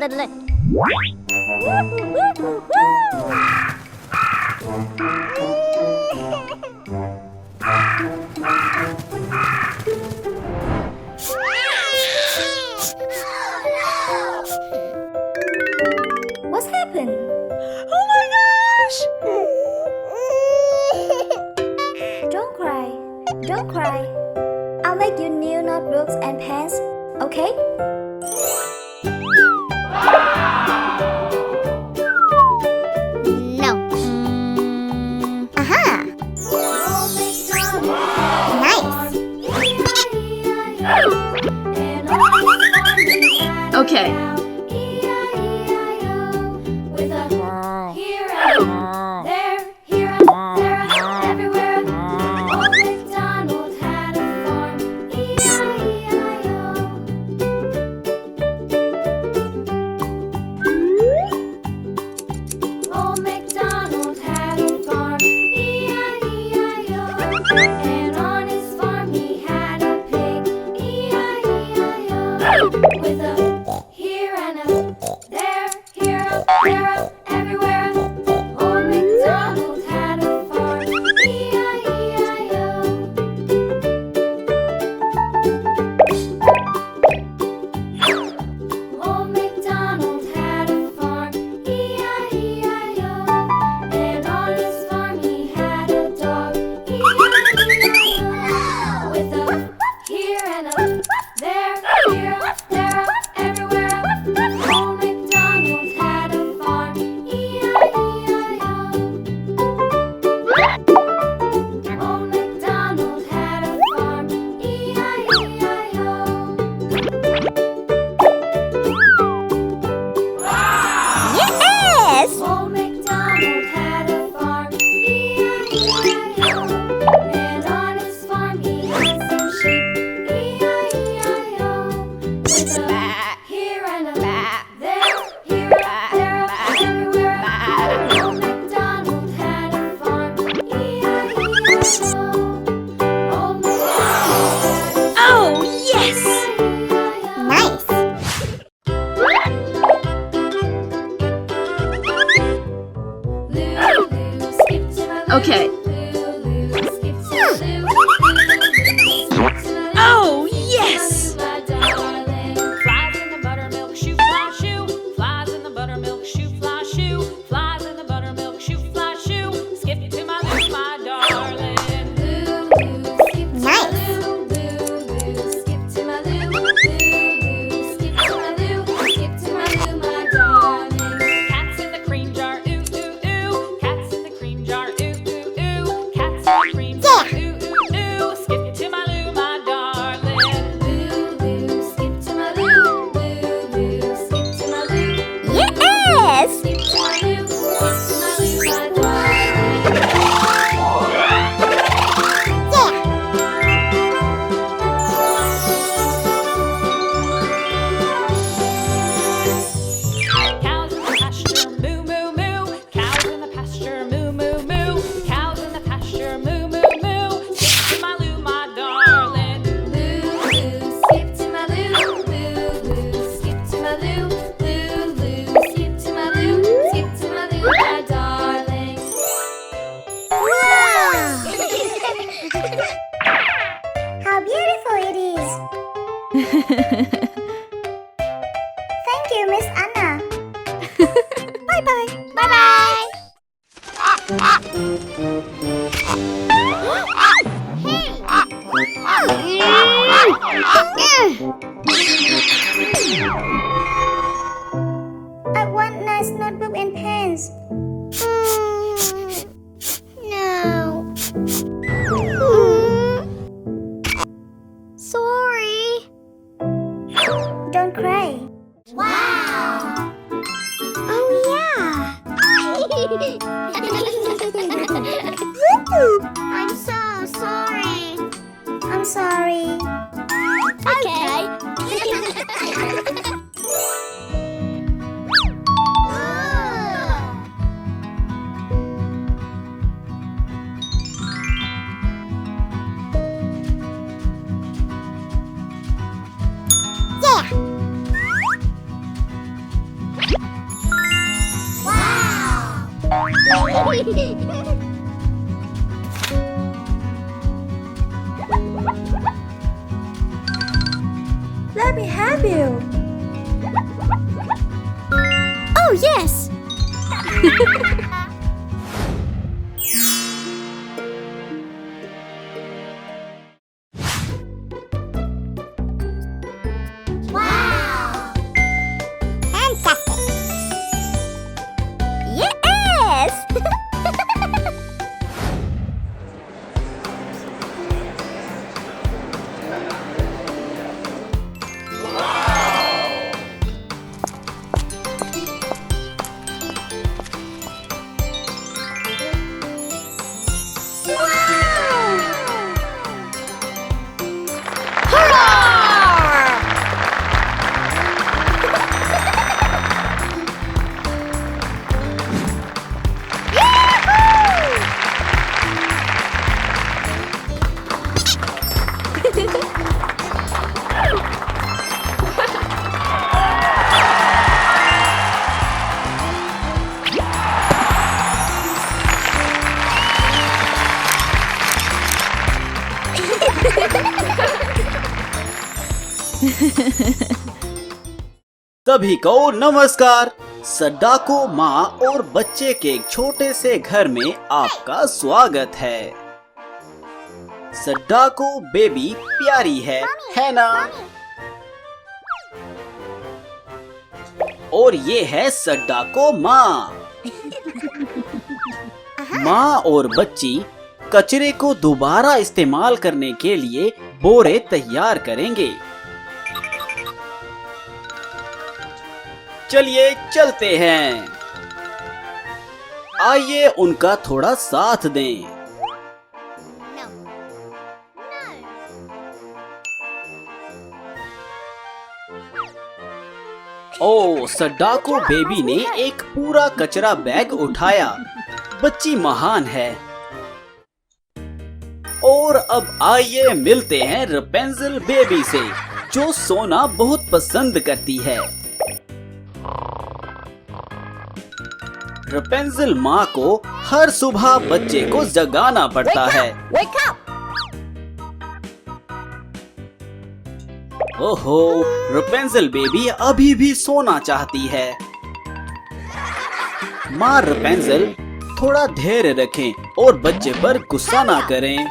What's happened? Oh my gosh! Don't cry. Don't cry. I'll make you new notebooks and pens, okay? No. Aha! Nice. Okay. With a here and a there, here up, there up, everywhere. Old MacDonald had a farm, E-I-E-I-O. Old MacDonald had a farm, E-I-E-I-O. And on his farm he had a dog, E-I-E-I-O. With a here and a there, here up, there up, everywhere. Old MacDonald had a farm, E-I-E-I-O. Old MacDonald had a farm, E-I-E-I-O. Yes! Old MacDonald had a farm, E-I-E-I-O. And on his farm he had some sheep, E-I-E-I-O. With a here and a there, here up, there up, everywhere. Old MacDonald had a farm, E-I-E-I-O. Old MacDonald had a Oh, yes! E-I-E-I-O. Nice. Lulu, skip to my Lulu. Okay. Lulu, skip to my Lulu. Oh, yes! My darling. Flies in the buttermilk shoe fly shoe. Flies in the buttermilk shoe fly shoe. Flies in the buttermilk shoe fly shoe. Skip to my Lou, my darling. Lulu, skip to my Nice. Lulu. Lulu, skip to my Lulu. Lulu, skip to my Lulu. Skip to my Lulu, my darling. Cats in the cream jar, ooh ooh ooh. Cats in the cream jar, ooh ooh ooh. Cats in the cream jar, ooh ooh ooh. Skip to my Lou, my darling. Lulu, skip to my Lulu. Lulu, skip to my Lulu. Yes! Skip to my Lulu. Skip to my Lulu, my darling. Cows in the pasture, moo moo moo. Cows in the pasture, moo moo moo. Cows in the pasture, moo moo moo. Skip to my Lou, my darling. Lulu, skip to my Lulu. Lulu, skip to my Lulu. Lulu, skip to my Lulu. Skip to my Lulu, my darling. Wow! How beautiful it is! Thank you, Miss Anna. Bye-bye. Bye-bye. I want nice notebook and pens. No. Sorry. Don't cry. Wow. Oh yeah. I'm so sorry. Let me help you. Oh, yes! Wow! Fantastic! Yes! सभी को नमस्कार। सड्डाको माँ और बच्चे के एक छोटे से घर में आपका स्वागत है। सड्डाको बेबी प्यारी है ना? और ये है सड्डाको माँ। माँ और बच्ची कचरे को दोबारा इस्तेमाल करने के लिए बोरे तैयार करेंगे। चलिए चलते हैं। आइए उनका थोड़ा साथ दें। ओ, सड्डाको बेबी ने एक पूरा कचरा बैग उठाया। बच्ची महान है। और अब आइए मिलते हैं रपेंजल बेबी से, जो सोना बहुत पसंद करती है। रपेंजल माँ को हर सुबह बच्चे को जगाना पड़ता है। Wake up! ओहो, रपेंजल बेबी अभी भी सोना चाहती है। माँ रपेंजल थोड़ा धैर्य रखें और बच्चे पर गुस्सा ना करें।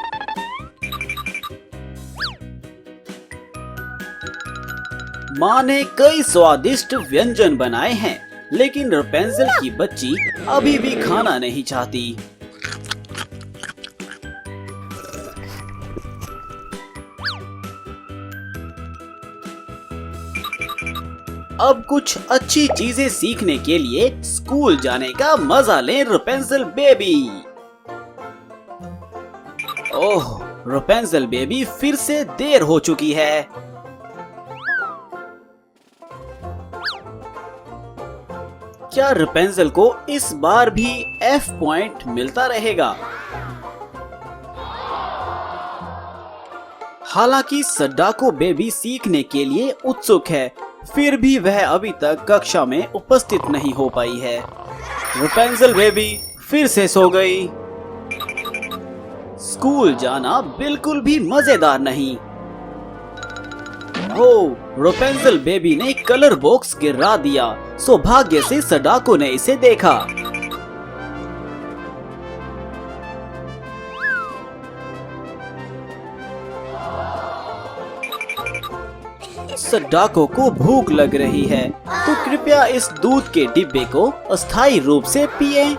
माँ ने कई स्वादिष्ट व्यंजन बनाए हैं, लेकिन रपेंजल की बच्ची अभी भी खाना नहीं चाहती। अब कुछ अच्छी चीजें सीखने के लिए स्कूल जाने का मजा लें रपेंजल बेबी। ओह, रपेंजल बेबी फिर से देर हो चुकी है। क्या रपेंजल को इस बार भी F पॉइंट मिलता रहेगा? हालांकि सड्डाको बेबी सीखने के लिए उत्सुक है, फिर भी वह अभी तक कक्षा में उपस्थित नहीं हो पाई है। रपेंजल बेबी फिर से सो गई। स्कूल जाना बिल्कुल भी मजेदार नहीं। ओह, रपेंजल बेबी ने कलर बॉक्स गिरा दिया। सौभाग्य से सड्डाको ने इसे देखा। सड्डाको को भूख लग रही है, तो कृपया इस दूध के डिब्बे को अस्थायी रूप से पिएं।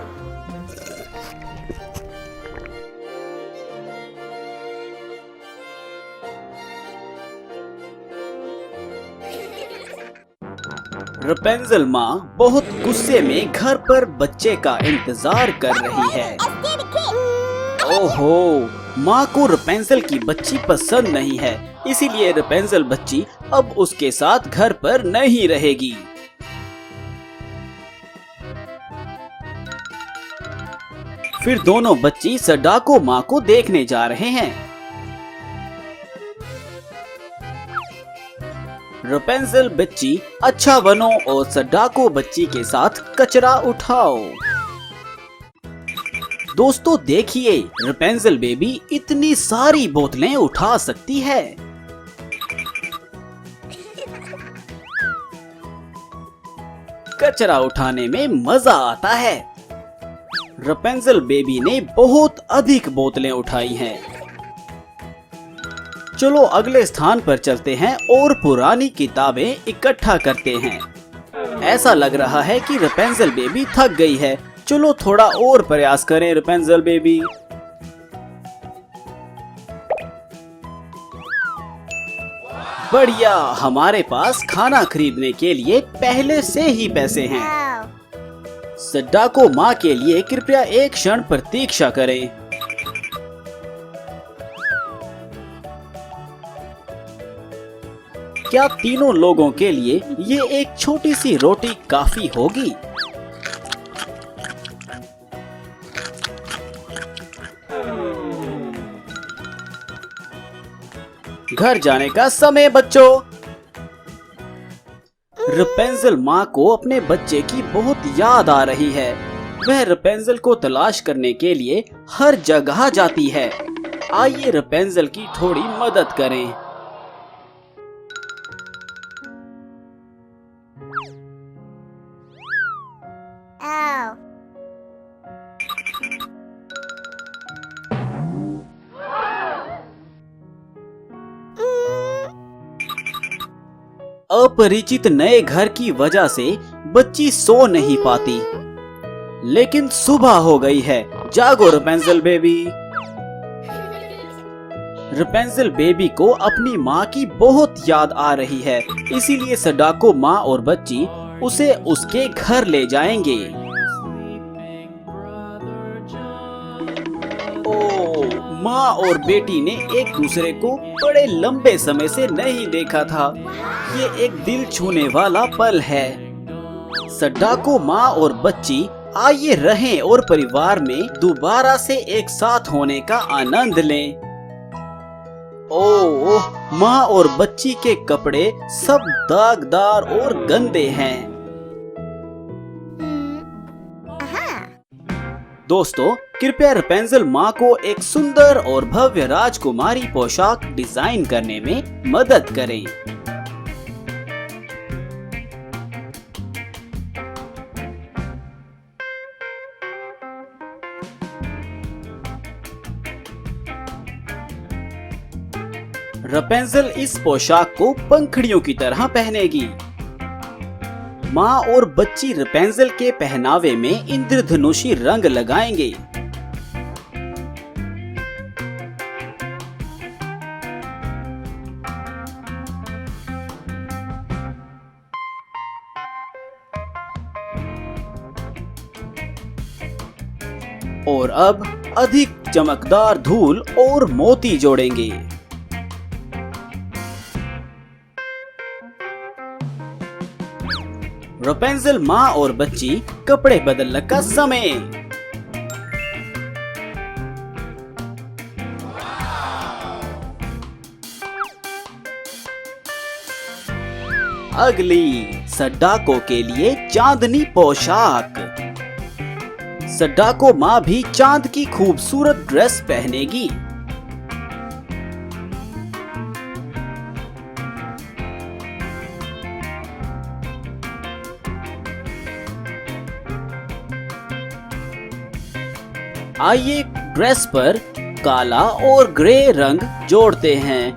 रपेंजल माँ बहुत गुस्से में घर पर बच्चे का इंतजार कर रही है। ओहो, माँ को रपेंजल की बच्ची पसंद नहीं है, इसीलिए रपेंजल बच्ची अब उसके साथ घर पर नहीं रहेगी। फिर दोनों बच्ची सड्डाको माँ को देखने जा रहे हैं। रपेंजल बच्ची अच्छा बनो और सड्डाको बच्ची के साथ कचरा उठाओ। दोस्तों देखिए, रपेंजल बेबी इतनी सारी बोतलें उठा सकती है। कचरा उठाने में मजा आता है। रपेंजल बेबी ने बहुत अधिक बोतलें उठाई हैं। चलो अगले स्थान पर चलते हैं और पुरानी किताबें इकट्ठा करते हैं। ऐसा लग रहा है कि रपेंजल बेबी थक गई है। चलो थोड़ा और प्रयास करें रपेंजल बेबी। बढ़िया, हमारे पास खाना खरीदने के लिए पहले से ही पैसे हैं। सड्डाको माँ के लिए कृपया एक क्षण प्रतीक्षा करें। क्या तीनों लोगों के लिए ये एक छोटी सी रोटी काफी होगी? घर जाने का समय बच्चों। रपेंजल माँ को अपने बच्चे की बहुत याद आ रही है। वह रपेंजल को तलाश करने के लिए हर जगह जाती है। आइए रपेंजल की थोड़ी मदद करें। अपरिचित नए घर की वजह से बच्ची सो नहीं पाती। लेकिन सुबह हो गई है। जागो रपेंजल बेबी। रपेंजल बेबी को अपनी माँ की बहुत याद आ रही है, इसीलिए सड्डाको माँ और बच्ची उसे उसके घर ले जाएंगे। माँ और बेटी ने एक दूसरे को बड़े लंबे समय से नहीं देखा था। ये एक दिल छूने वाला पल है। सड्डाको माँ और बच्ची आइए रहें और परिवार में दोबारा से एक साथ होने का आनंद लें। ओह, माँ और बच्ची के कपड़े सब दागदार और गंदे हैं। दोस्तों कृपया रपेंजल माँ को एक सुंदर और भव्य राजकुमारी पोशाक डिजाइन करने में मदद करें। रपेंजल इस पोशाक को पंखुड़ियों की तरह पहनेगी। माँ और बच्ची रपेंजल के पहनावे में इंद्रधनुषी रंग लगाएंगे। और अब अधिक चमकदार धूल और मोती जोड़ेंगे। रपेंजल माँ और बच्ची कपड़े बदलने का समय। अगली सड्डाको के लिए चांदनी पोशाक। सड्डाको माँ भी चांद की खूबसूरत ड्रेस पहनेगी। आइए ड्रेस पर काला और ग्रे रंग जोड़ते हैं।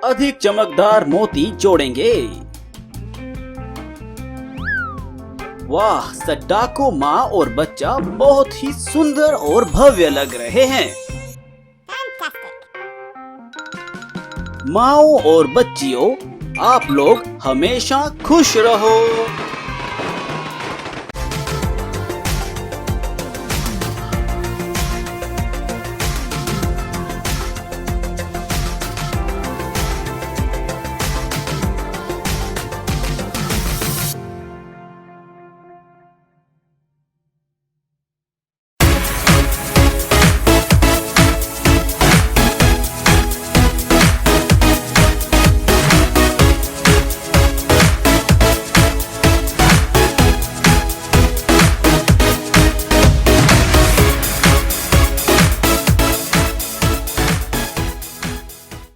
अधिक चमकदार मोती जोड़ेंगे। वाह, सड्डाको माँ और बच्चा बहुत ही सुंदर और भव्य लग रहे हैं। माँओं और बच्चियों, आप लोग हमेशा खुश रहो।